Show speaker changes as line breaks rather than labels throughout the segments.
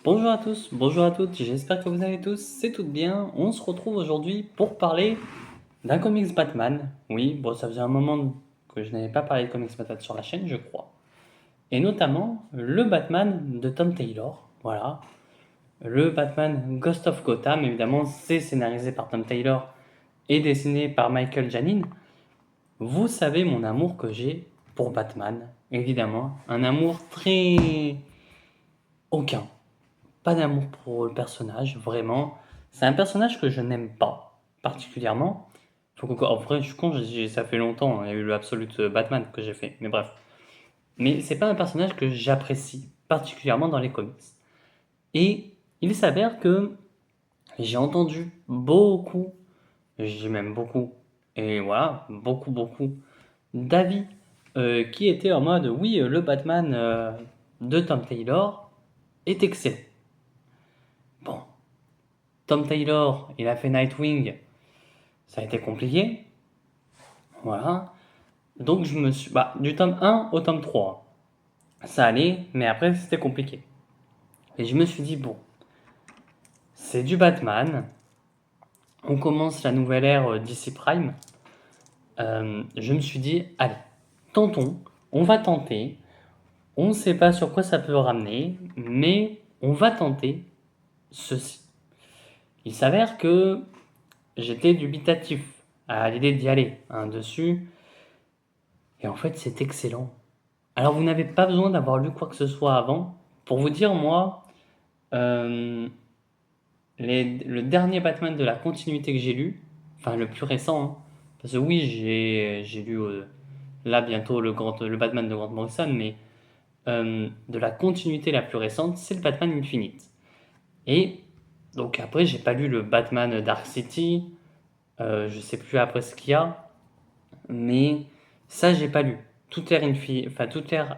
Bonjour à tous, bonjour à toutes, j'espère que vous allez tous, c'est tout bien. On se retrouve aujourd'hui pour parler d'un comics Batman. Oui, bon, ça faisait un moment que je n'avais pas parlé de comics Batman sur la chaîne, je crois. Et notamment le Batman de Tom Taylor, voilà. Le Batman Ghost of Gotham, évidemment, c'est scénarisé par Tom Taylor et dessiné par Michael Janin. Vous savez mon amour que j'ai pour Batman, évidemment. Un amour très... aucun. Pas d'amour pour le personnage, vraiment. C'est un personnage que je n'aime pas, particulièrement. En vrai, je suis con, ça fait longtemps, hein, il y a eu le Absolute Batman que j'ai fait, mais bref. Mais c'est pas un personnage que j'apprécie, particulièrement dans les comics. Et il s'avère que j'ai entendu beaucoup, j'ai même beaucoup, et voilà, beaucoup d'avis qui étaient en mode oui, le Batman de Tom Taylor est excellent. Bon, Tom Taylor, il a fait Nightwing, ça a été compliqué. Voilà. Donc je me suis. Bah, du tome 1 au tome 3, ça allait, mais après c'était compliqué. Et je me suis dit, bon, c'est du Batman. On commence la nouvelle ère DC Prime. Je me suis dit, allez, tentons, on va tenter. On ne sait pas sur quoi ça peut ramener, mais on va tenter ceci. Il s'avère que j'étais dubitatif à l'idée d'y aller dessus. Et en fait, c'est excellent. Alors, vous n'avez pas besoin d'avoir lu quoi que ce soit avant. Pour vous dire, moi, euh, le dernier Batman de la continuité que j'ai lu, enfin le plus récent, hein, parce que oui, j'ai lu là bientôt le Batman de Grant Morrison, mais de la continuité la plus récente, c'est le Batman Infinite. Et donc après, j'ai pas lu le Batman Dark City, je sais plus après ce qu'il y a, mais ça, j'ai pas lu. Toute l'ère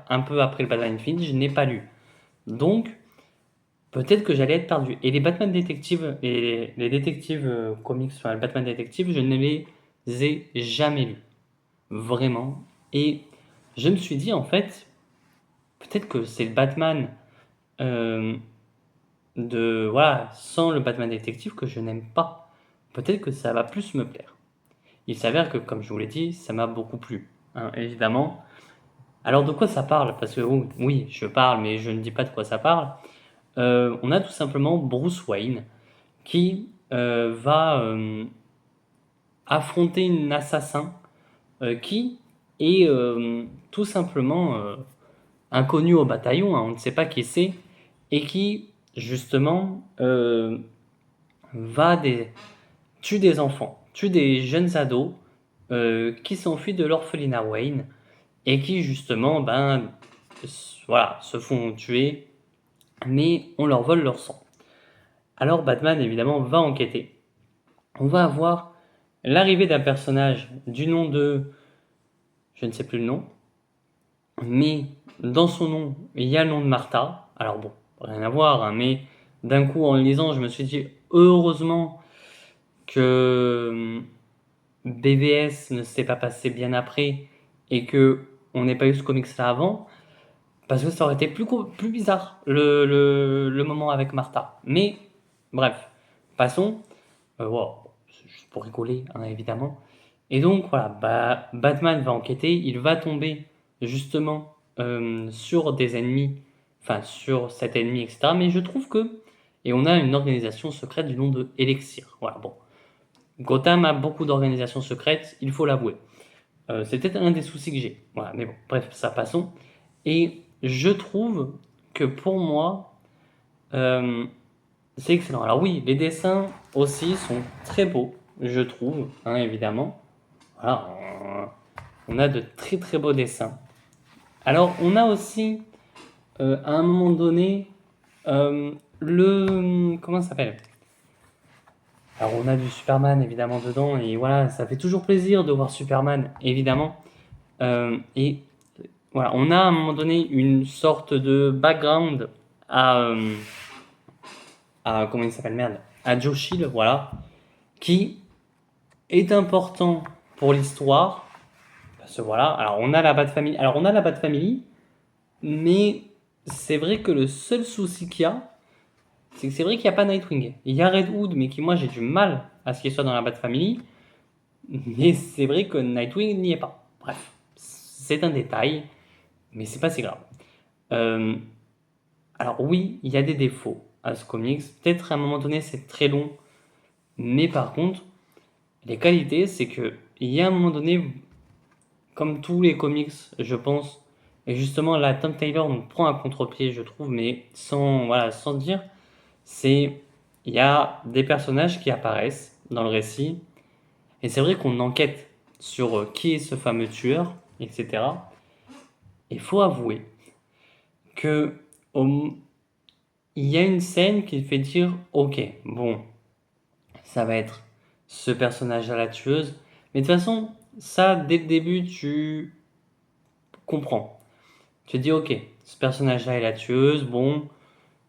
un peu après le Batman Infinite, je n'ai pas lu. Donc, peut-être que j'allais être perdu. Et les Batman détectives, et les détectives comics, enfin le Batman détective, je ne les ai jamais lus. Vraiment. Et je me suis dit, en fait, peut-être que c'est le Batman euh, voilà, sans le Batman détective que je n'aime pas. Peut-être que ça va plus me plaire. Il s'avère que, comme je vous l'ai dit, ça m'a beaucoup plu, hein, évidemment. Alors de quoi ça parle? Parce que oui, je parle, mais je ne dis pas de quoi ça parle. On a tout simplement Bruce Wayne qui va affronter un assassin qui est tout simplement inconnu au bataillon, hein, on ne sait pas qui c'est, et qui justement va tue des enfants, tue des jeunes ados qui s'enfuient de l'orphelinat Wayne et qui justement voilà, se font tuer, mais on leur vole leur sang. Alors Batman évidemment va enquêter. On va avoir l'arrivée d'un personnage du nom de... Je ne sais plus le nom. Mais dans son nom, il y a le nom de Martha. Alors bon, rien à voir, hein, mais d'un coup en le lisant, je me suis dit heureusement que BVS ne s'est pas passé bien après et que on n'ait pas eu ce comics là avant, parce que ça aurait été plus bizarre le moment avec Martha. Mais bref, passons. Wow, c'est juste pour rigoler, hein, évidemment. Et donc voilà, Batman va enquêter, il va tomber justement sur des ennemis, enfin sur cet ennemi, etc. Mais je trouve que, et on a une organisation secrète du nom de Elixir. Voilà, bon. Gotham a beaucoup d'organisations secrètes, il faut l'avouer. C'est peut-être un des soucis que j'ai. Voilà, mais bon, bref, ça passons. Et je trouve que pour moi, euh, c'est excellent. Alors oui, les dessins aussi sont très beaux, je trouve, hein, évidemment. Voilà, on a de très très beaux dessins. Alors on a aussi, à un moment donné, comment ça s'appelle? Alors on a du Superman évidemment dedans, et voilà, ça fait toujours plaisir de voir Superman, évidemment. Et voilà, on a à un moment donné une sorte de background à, comment il s'appelle, merde, à Joe Chill, voilà, qui est important pour l'histoire. Parce que voilà, alors on a la Bat Family. Alors on a la Bat Family, mais c'est vrai que le seul souci qu'il y a, c'est que c'est vrai qu'il n'y a pas Nightwing. Il y a Red Hood, mais qui, moi, j'ai du mal à ce qu'il soit dans la Bat Family. Mais c'est vrai que Nightwing n'y est pas. Bref, c'est un détail, mais c'est pas si grave. Euh, alors oui, il y a des défauts à ce comics. Peut-être à un moment donné, c'est très long. Mais par contre, les qualités, c'est que il y a un moment donné, comme tous les comics, je pense, et justement là, Tom Taylor nous prend à contre-pied, je trouve, mais sans, voilà, sans dire, c'est il y a des personnages qui apparaissent dans le récit, et c'est vrai qu'on enquête sur qui est ce fameux tueur, etc. Il faut avouer que il y a une scène qui fait dire, ok, bon, ça va être ce personnage à la tueuse, mais de toute façon, ça, dès le début, tu comprends. Tu te dis, ok, ce personnage-là est la tueuse, bon,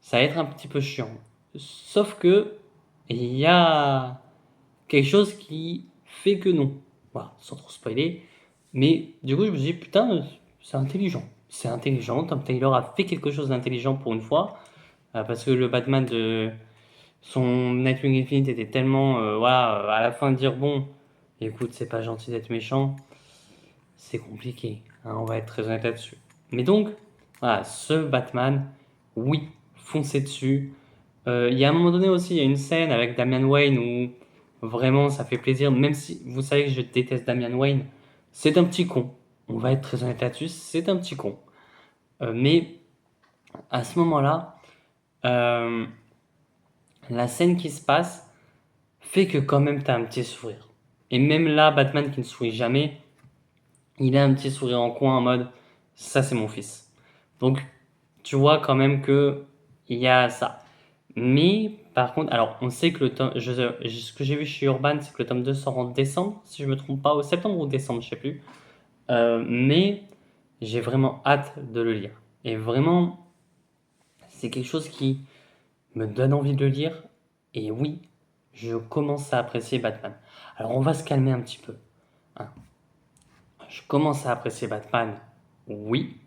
ça va être un petit peu chiant. Sauf que, il y a quelque chose qui fait que non. Voilà, sans trop spoiler. Mais du coup, je me suis dit, putain, c'est intelligent. C'est intelligent. Tom Taylor a fait quelque chose d'intelligent pour une fois. Parce que le Batman de son Nightwing Infinite était tellement, voilà, à la fin de dire, bon, écoute, c'est pas gentil d'être méchant. C'est compliqué, hein, on va être très honnête là-dessus. Mais donc, voilà, ce Batman, oui, foncez dessus. Il y a un moment donné aussi, il y a une scène avec Damian Wayne où vraiment ça fait plaisir, même si vous savez que je déteste Damian Wayne, c'est un petit con. On va être très honnête là-dessus, c'est un petit con. Mais à ce moment-là, euh, la scène qui se passe fait que quand même tu as un petit sourire. Et même là, Batman qui ne sourit jamais, il a un petit sourire en coin en mode ça c'est mon fils. Donc tu vois quand même que il y a ça. Mais par contre, alors on sait que le tome, ce que j'ai vu chez Urban, c'est que le tome 2 sort en décembre, si je me trompe pas, au septembre ou décembre, je sais plus. Mais j'ai vraiment hâte de le lire. Et vraiment, c'est quelque chose qui me donne envie de le lire. Et oui, je commence à apprécier Batman. Alors on va se calmer un petit peu, hein. Je commence à apprécier Batman, oui,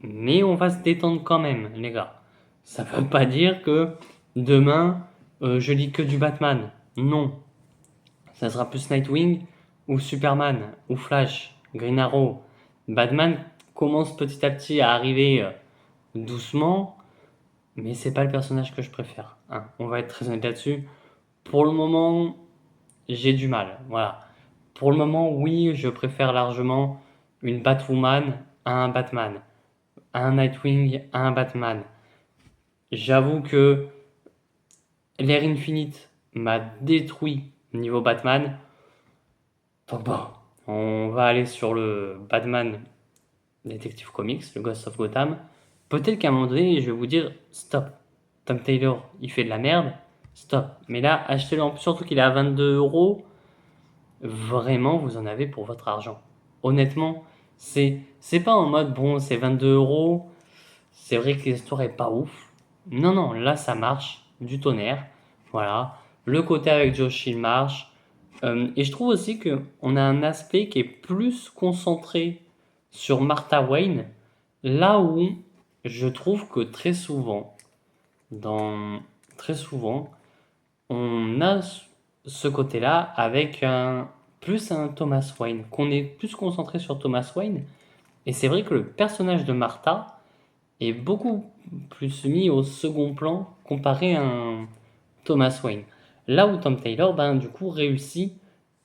mais on va se détendre quand même, les gars. Ça ne veut pas dire que demain, je lis que du Batman. Non. Ça sera plus Nightwing ou Superman ou Flash, Green Arrow. Batman commence petit à petit à arriver doucement, mais c'est pas le personnage que je préfère, hein. On va être très honnête là-dessus. Pour le moment, j'ai du mal. Voilà. Pour le moment, oui, je préfère largement une Batwoman à un Batman, à un Nightwing à un Batman. J'avoue que l'ère Infinite m'a détruit niveau Batman. Donc bon, on va aller sur le Batman Detective Comics, le Ghost of Gotham. Peut-être qu'à un moment donné, je vais vous dire stop. Tom Taylor, il fait de la merde. Stop. Mais là, achetez-le, surtout qu'il est à 22 euros. Vraiment, vous en avez pour votre argent. Honnêtement, c'est pas en mode bon, c'est 22 euros. C'est vrai que l'histoire est pas ouf. Non, non, là ça marche du tonnerre. Voilà. Le côté avec Josh, il marche. Et je trouve aussi qu'on a un aspect qui est plus concentré sur Martha Wayne, là où je trouve que dans, très souvent, on a ce côté-là avec plus un Thomas Wayne, qu'on est plus concentré sur Thomas Wayne. Et c'est vrai que le personnage de Martha est beaucoup plus mis au second plan comparé à un Thomas Wayne. Là où Tom Taylor, ben, du coup, réussit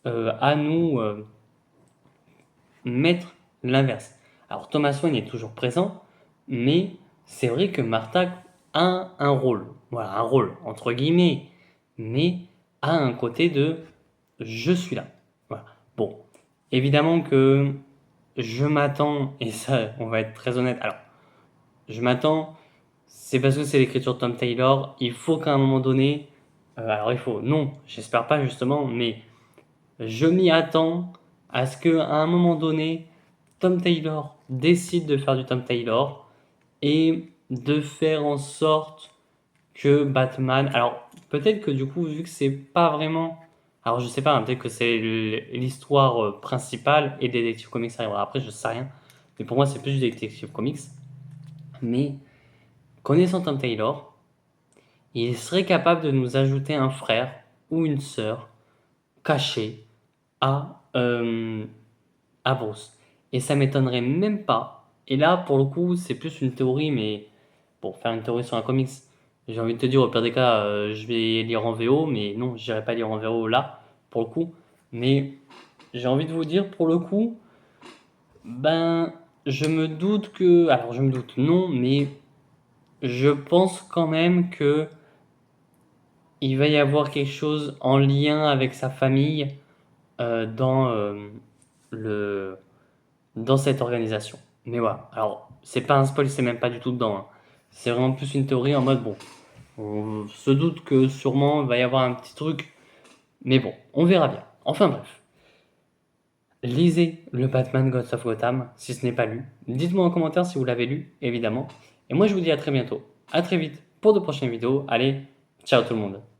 à nous mettre l'inverse. Alors Thomas Wayne est toujours présent, mais c'est vrai que Martha a un rôle, voilà, un rôle entre guillemets, mais a un côté de je suis là. Voilà. Bon, évidemment que je m'attends, et ça, on va être très honnête. Alors, je m'attends, c'est parce que c'est l'écriture de Tom Taylor. Il faut qu'à un moment donné, alors il faut, non, j'espère pas justement, mais je m'y attends à ce qu'à un moment donné, Tom Taylor décide de faire du Tom Taylor et de faire en sorte que Batman. Alors, peut-être que du coup, vu que c'est pas vraiment. Alors, je sais pas, hein, peut-être que c'est l'histoire principale et Detective Comics arrivera après, je sais rien. Mais pour moi, c'est plus du Detective Comics. Mais connaissant Tom Taylor, il serait capable de nous ajouter un frère ou une sœur cachée à Bruce. Et ça m'étonnerait même pas. Et là, pour le coup, c'est plus une théorie, mais pour faire une théorie sur un comics, j'ai envie de te dire, au pire des cas, je vais lire en VO, mais non, je n'irai pas lire en VO là, pour le coup. Mais j'ai envie de vous dire, pour le coup, ben, je me doute que. Alors, je me doute, non, mais je pense quand même que il va y avoir quelque chose en lien avec sa famille dans le dans cette organisation. Mais voilà. Alors, c'est pas un spoil, c'est même pas du tout dedans, hein. C'est vraiment plus une théorie en mode bon, on se doute que sûrement il va y avoir un petit truc, mais bon, on verra bien. Enfin bref. Lisez le Batman Gods of Gotham si ce n'est pas lu. Dites-moi en commentaire si vous l'avez lu, évidemment. Et moi je vous dis à très bientôt. À très vite pour de prochaines vidéos. Allez, ciao tout le monde.